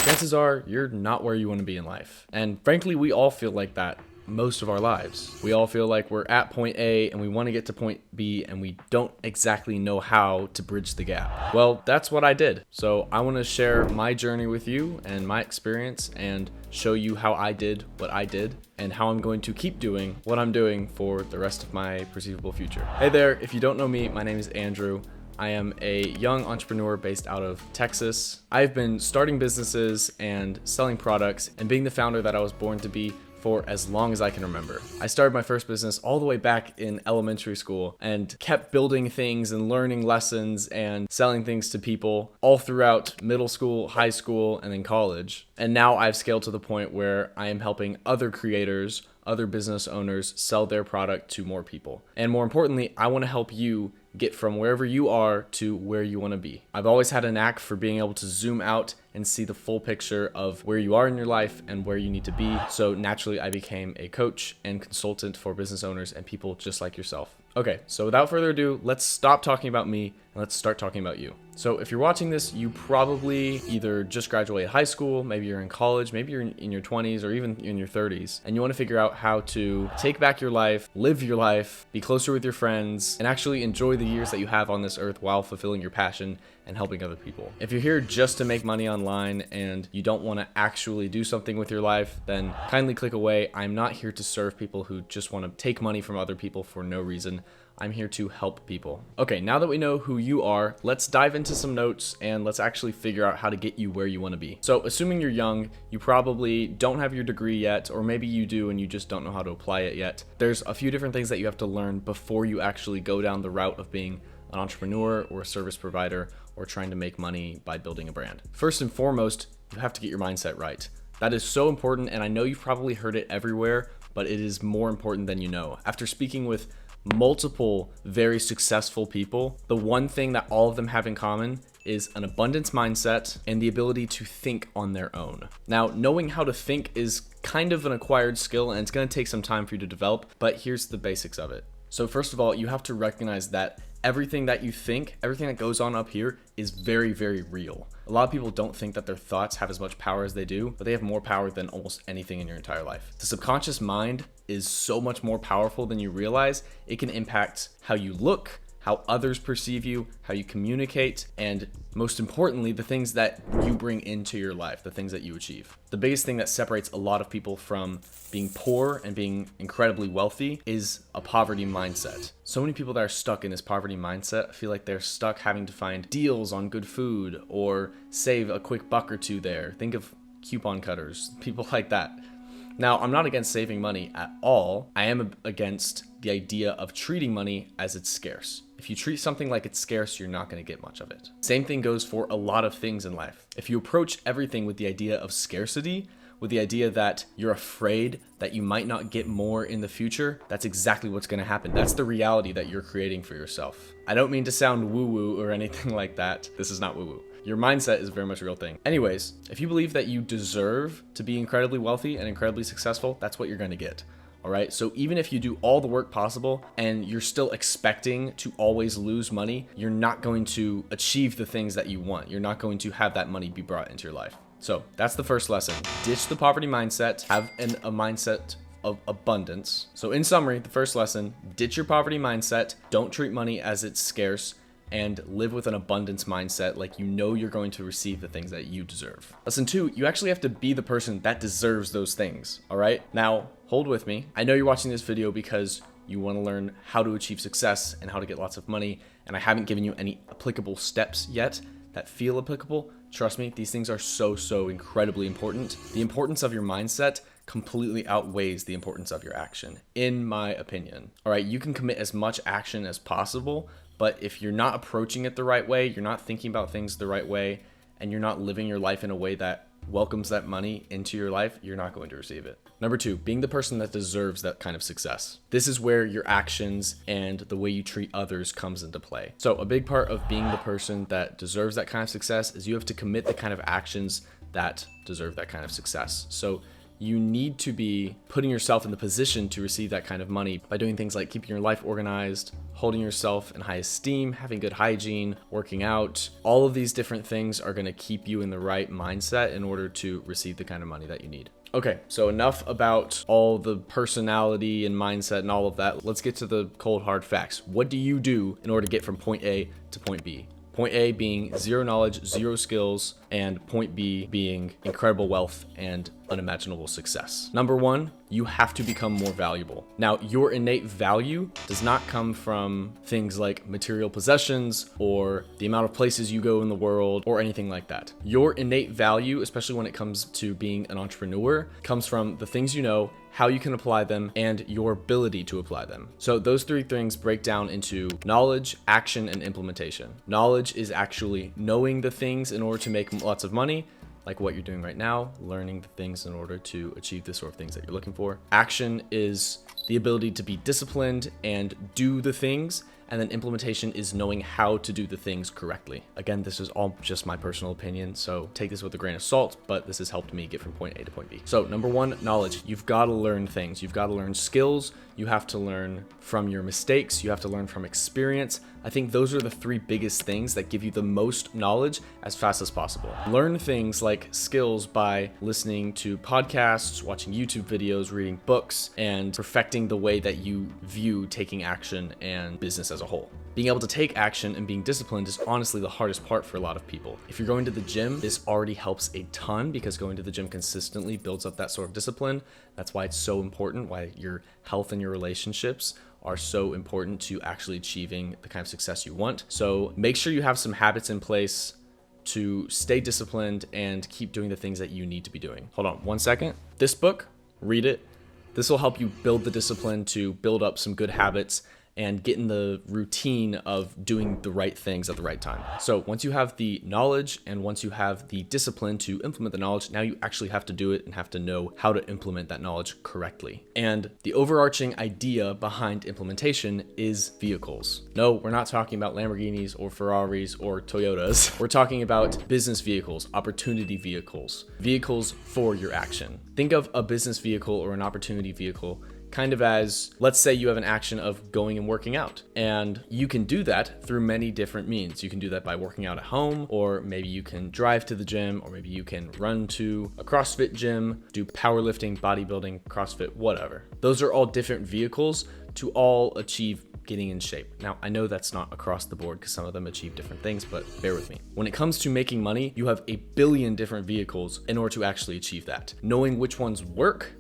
chances are you're not where you want to be in life. And frankly, we all feel like that most of our lives. We all feel like we're at point A and we want to get to point B and we don't exactly know how to bridge the gap. Well, that's what I did. So I want to share my journey with you and my experience and show you how I did what I did and how I'm going to keep doing what I'm doing for the rest of my perceivable future. Hey there, if you don't know me, my name is Andrew. I am a young entrepreneur based out of Texas. I've been starting businesses and selling products and being the founder that I was born to be for as long as I can remember. I started my first business all the way back in elementary school and kept building things and learning lessons and selling things to people all throughout middle school, high school, and then college. And now I've scaled to the point where I am helping other creators, other business owners sell their product to more people. And more importantly, I want to help you get from wherever you are to where you want to be. I've always had a knack for being able to zoom out and see the full picture of where you are in your life and where you need to be. So naturally, I became a coach and consultant for business owners and people just like yourself. Okay, so without further ado, let's stop talking about me and let's start talking about you. So if you're watching this, you probably either just graduated high school, maybe you're in college, maybe you're in your 20s or even in your 30s, and you want to figure out how to take back your life, live your life, be closer with your friends, and actually enjoy the years that you have on this earth while fulfilling your passion and helping other people. If you're here just to make money online and you don't want to actually do something with your life, then kindly click away. I'm not here to serve people who just want to take money from other people for no reason. I'm here to help people. Okay, now that we know who you are, let's dive into some notes and let's actually figure out how to get you where you want to be. So assuming you're young, you probably don't have your degree yet, or maybe you do and you just don't know how to apply it yet. There's a few different things that you have to learn before you actually go down the route of being an entrepreneur or a service provider or trying to make money by building a brand. First and foremost, you have to get your mindset right. That is so important, and I know you've probably heard it everywhere, but it is more important than you know. After speaking with multiple very successful people, the one thing that all of them have in common is an abundance mindset and the ability to think on their own. Now, knowing how to think is kind of an acquired skill and it's going to take some time for you to develop, but here's the basics of it. So first of all, you have to recognize that everything that you think, everything that goes on up here is very, very real. A lot of people don't think that their thoughts have as much power as they do, but they have more power than almost anything in your entire life. The subconscious mind is so much more powerful than you realize. It can impact how you look, how others perceive you, how you communicate, and most importantly, the things that you bring into your life, the things that you achieve. The biggest thing that separates a lot of people from being poor and being incredibly wealthy is a poverty mindset. So many people that are stuck in this poverty mindset feel like they're stuck having to find deals on good food or save a quick buck or two there. Think of coupon cutters, people like that. Now, I'm not against saving money at all. I am against the idea of treating money as it's scarce. If you treat something like it's scarce, you're not going to get much of it. Same thing goes for a lot of things in life. If you approach everything with the idea of scarcity, with the idea that you're afraid that you might not get more in the future, that's exactly what's going to happen. That's the reality that you're creating for yourself. I don't mean to sound woo-woo or anything like that. This is not woo-woo. Your mindset is very much a real thing. Anyways, if you believe that you deserve to be incredibly wealthy and incredibly successful, that's what you're going to get. All right. So even if you do all the work possible and you're still expecting to always lose money, you're not going to achieve the things that you want. You're not going to have that money be brought into your life. So that's the first lesson. Ditch the poverty mindset, have a mindset of abundance. So in summary, the first lesson, ditch your poverty mindset, don't treat money as it's scarce, and live with an abundance mindset, like you know you're going to receive the things that you deserve. Lesson 2, you actually have to be the person that deserves those things, all right? Now, hold with me. I know you're watching this video because you want to learn how to achieve success and how to get lots of money, and I haven't given you any applicable steps yet that feel applicable. Trust me, these things are so incredibly important. The importance of your mindset completely outweighs the importance of your action, in my opinion. All right, you can commit as much action as possible, but if you're not approaching it the right way, you're not thinking about things the right way, and you're not living your life in a way that welcomes that money into your life, you're not going to receive it. Number 2, being the person that deserves that kind of success. This is where your actions and the way you treat others comes into play. So a big part of being the person that deserves that kind of success is you have to commit the kind of actions that deserve that kind of success. So you need to be putting yourself in the position to receive that kind of money by doing things like keeping your life organized, holding yourself in high esteem, having good hygiene, working out. All of these different things are going to keep you in the right mindset in order to receive the kind of money that you need. Okay, so enough about all the personality and mindset and all of that. Let's get to the cold hard facts. What do you do in order to get from point A to point B? Point A being zero knowledge, zero skills, and point B being incredible wealth and unimaginable success. Number one, you have to become more valuable. Now, your innate value does not come from things like material possessions or the amount of places you go in the world or anything like that. Your innate value, especially when it comes to being an entrepreneur, comes from the things you know, how you can apply them, and your ability to apply them. So those three things break down into knowledge, action, and implementation. Knowledge is actually knowing the things in order to make lots of money, like what you're doing right now, learning the things in order to achieve the sort of things that you're looking for. Action is the ability to be disciplined and do the things. And then implementation is knowing how to do the things correctly. Again, this is all just my personal opinion, so take this with a grain of salt, but this has helped me get from point A to point B. So number one, knowledge. You've got to learn things. You've got to learn skills. You have to learn from your mistakes. You have to learn from experience. I think those are the three biggest things that give you the most knowledge as fast as possible. Learn things like skills by listening to podcasts, watching YouTube videos, reading books, and perfecting the way that you view taking action and business as a whole. Being able to take action and being disciplined is honestly the hardest part for a lot of people. If you're going to the gym, this already helps a ton because going to the gym consistently builds up that sort of discipline. That's why it's so important, why your health and your relationships are so important to actually achieving the kind of success you want. So make sure you have some habits in place to stay disciplined and keep doing the things that you need to be doing. Hold on 1 second. This book, read it. This will help you build the discipline to build up some good habits and get in the routine of doing the right things at the right time. So once you have the knowledge and once you have the discipline to implement the knowledge, now you actually have to do it and have to know how to implement that knowledge correctly. And the overarching idea behind implementation is vehicles. No, we're not talking about Lamborghinis or Ferraris or Toyotas. We're talking about business vehicles, opportunity vehicles, vehicles for your action. Think of a business vehicle or an opportunity vehicle kind of as, let's say you have an action of going and working out, and you can do that through many different means. You can do that by working out at home, or maybe you can drive to the gym, or maybe you can run to a CrossFit gym, do powerlifting, bodybuilding, CrossFit, whatever. Those are all different vehicles to all achieve getting in shape. Now, I know that's not across the board because some of them achieve different things, but bear with me. When it comes to making money, you have a billion different vehicles in order to actually achieve that. Knowing which ones work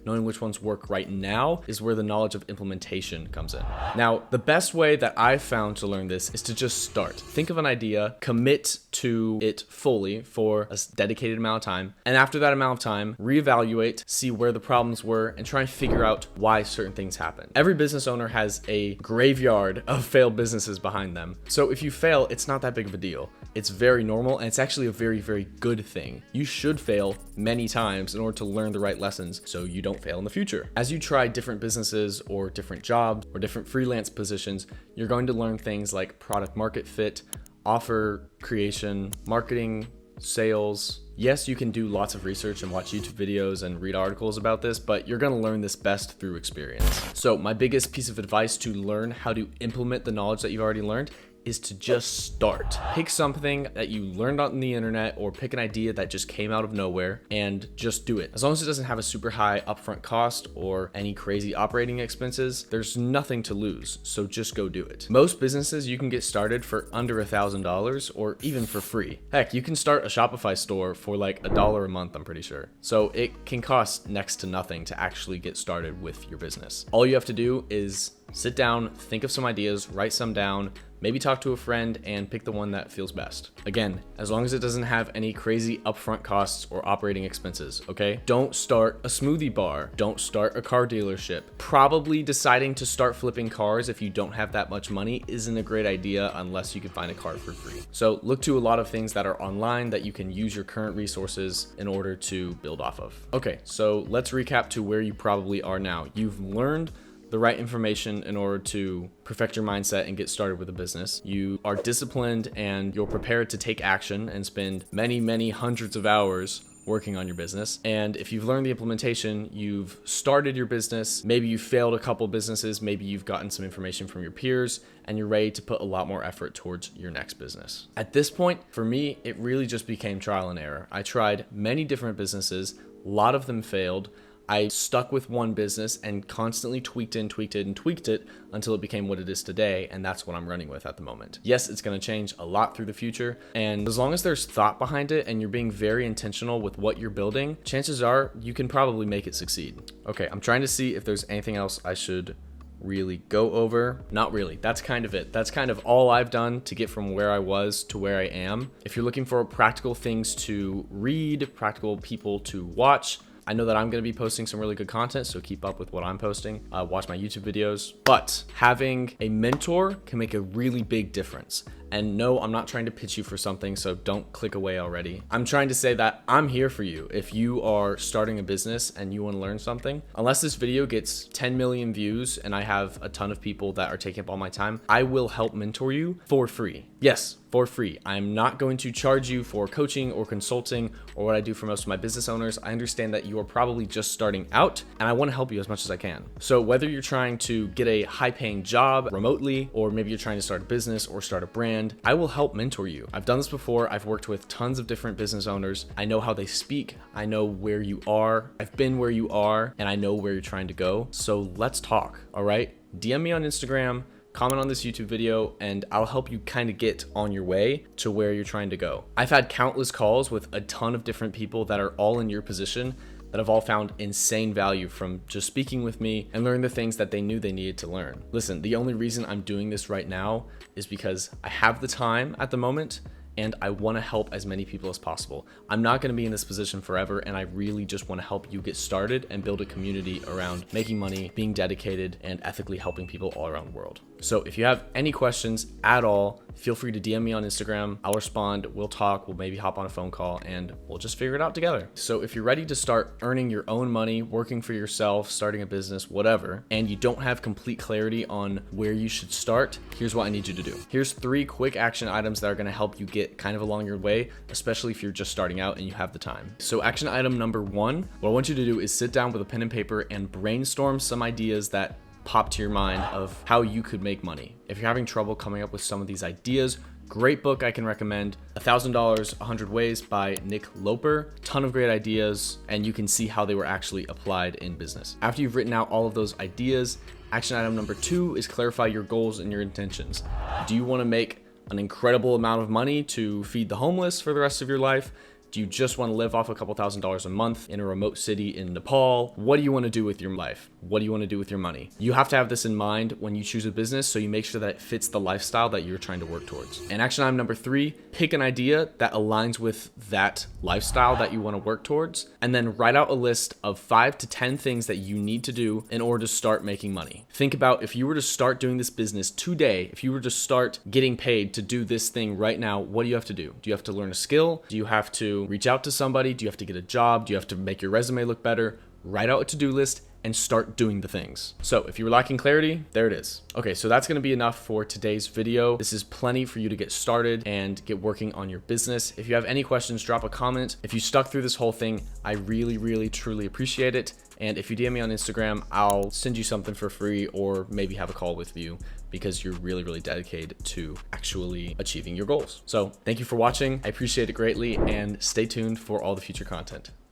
right now is where the knowledge of implementation comes in. Now, the best way that I've found to learn this is to just start. Think of an idea, commit to it fully for a dedicated amount of time, and after that amount of time, reevaluate, see where the problems were, and try and figure out why certain things happen. Every business owner has a graveyard of failed businesses behind them. So if you fail, it's not that big of a deal. It's very normal, and it's actually a very, very good thing. You should fail many times in order to learn the right lessons so you don't fail in the future. As you try different businesses or different jobs or different freelance positions, you're going to learn things like product market fit, offer creation, marketing, sales. Yes, you can do lots of research and watch YouTube videos and read articles about this, but you're going to learn this best through experience. So my biggest piece of advice to learn how to implement the knowledge that you've already learned is to just start. Pick something that you learned on the internet or pick an idea that just came out of nowhere and just do it. As long as it doesn't have a super high upfront cost or any crazy operating expenses, there's nothing to lose. So just go do it. Most businesses you can get started for under $1,000 or even for free. Heck, you can start a Shopify store for like $1 a month, I'm pretty sure. So it can cost next to nothing to actually get started with your business. All you have to do is sit down, think of some ideas, write some down, maybe talk to a friend and pick the one that feels best. Again, as long as it doesn't have any crazy upfront costs or operating expenses, okay? Don't start a smoothie bar. Don't start a car dealership. Probably deciding to start flipping cars if you don't have that much money isn't a great idea unless you can find a car for free. So look to a lot of things that are online that you can use your current resources in order to build off of. Okay, so let's recap to where you probably are now. You've learned the right information in order to perfect your mindset and get started with a business. You are disciplined and you're prepared to take action and spend many, many hundreds of hours working on your business. And if you've learned the implementation, you've started your business, maybe you failed a couple businesses, maybe you've gotten some information from your peers, and you're ready to put a lot more effort towards your next business. At this point, for me, it really just became trial and error. I tried many different businesses, a lot of them failed. I stuck with one business and constantly tweaked it until it became what it is today, and that's what I'm running with at the moment. Yes, it's going to change a lot through the future, and as long as there's thought behind it and you're being very intentional with what you're building, chances are you can probably make it succeed. Okay, I'm trying to see if there's anything else I should really go over. Not really. That's kind of it. That's kind of all I've done to get from where I was to where I am. If you're looking for practical things to read, practical people to watch, I know that I'm going to be posting some really good content, so keep up with what I'm posting. Watch my YouTube videos. But having a mentor can make a really big difference. And no, I'm not trying to pitch you for something, so don't click away already. I'm trying to say that I'm here for you. If you are starting a business and you want to learn something, unless this video gets 10 million views and I have a ton of people that are taking up all my time, I will help mentor you for free. Yes, for free. I'm not going to charge you for coaching or consulting or what I do for most of my business owners. I understand that you are probably just starting out and I want to help you as much as I can. So whether you're trying to get a high-paying job remotely, or maybe you're trying to start a business or start a brand, I will help mentor you. I've done this before. I've worked with tons of different business owners. I know how they speak. I know where you are. I've been where you are, and I know where you're trying to go. So let's talk, all right? DM me on Instagram, comment on this YouTube video, and I'll help you kind of get on your way to where you're trying to go. I've had countless calls with a ton of different people that are all in your position that have all found insane value from just speaking with me and learning the things that they knew they needed to learn. Listen, the only reason I'm doing this right now is because I have the time at the moment and I want to help as many people as possible. I'm not going to be in this position forever, and I really just want to help you get started and build a community around making money, being dedicated, and ethically helping people all around the world. So if you have any questions at all, feel free to DM me on Instagram. I'll respond, we'll talk, we'll maybe hop on a phone call, and we'll just figure it out together. So if you're ready to start earning your own money, working for yourself, starting a business, whatever, and you don't have complete clarity on where you should start, here's what I need you to do. Here's 3 quick action items that are going to help you get kind of along your way, especially if you're just starting out and you have the time. So action item number 1, what I want you to do is sit down with a pen and paper and brainstorm some ideas that pop to your mind of how you could make money. If you're having trouble coming up with some of these ideas, great book I can recommend, $1,000 100 Ways by Nick Loper. Ton of great ideas, and you can see how they were actually applied in business. After you've written out all of those ideas, action item number 2 is clarify your goals and your intentions. Do you want to make an incredible amount of money to feed the homeless for the rest of your life? Do you just want to live off a couple $1,000s a month in a remote city in Nepal? What do you want to do with your life? What do you want to do with your money? You have to have this in mind when you choose a business, so you make sure that it fits the lifestyle that you're trying to work towards. And action item number 3, pick an idea that aligns with that lifestyle that you want to work towards, and then write out a list of 5 to 10 things that you need to do in order to start making money. Think about if you were to start doing this business today, if you were to start getting paid to do this thing right now, what do you have to do? Do you have to learn a skill? Do you have to reach out to somebody? Do you have to get a job? Do you have to make your resume look better? Write out a to-do list and start doing the things. So if you were lacking clarity, there it is. Okay, so that's gonna be enough for today's video. This is plenty for you to get started and get working on your business. If you have any questions, drop a comment. If you stuck through this whole thing, I really, really, truly appreciate it. And if you DM me on Instagram, I'll send you something for free or maybe have a call with you because you're really, really dedicated to actually achieving your goals. So thank you for watching. I appreciate it greatly, and stay tuned for all the future content.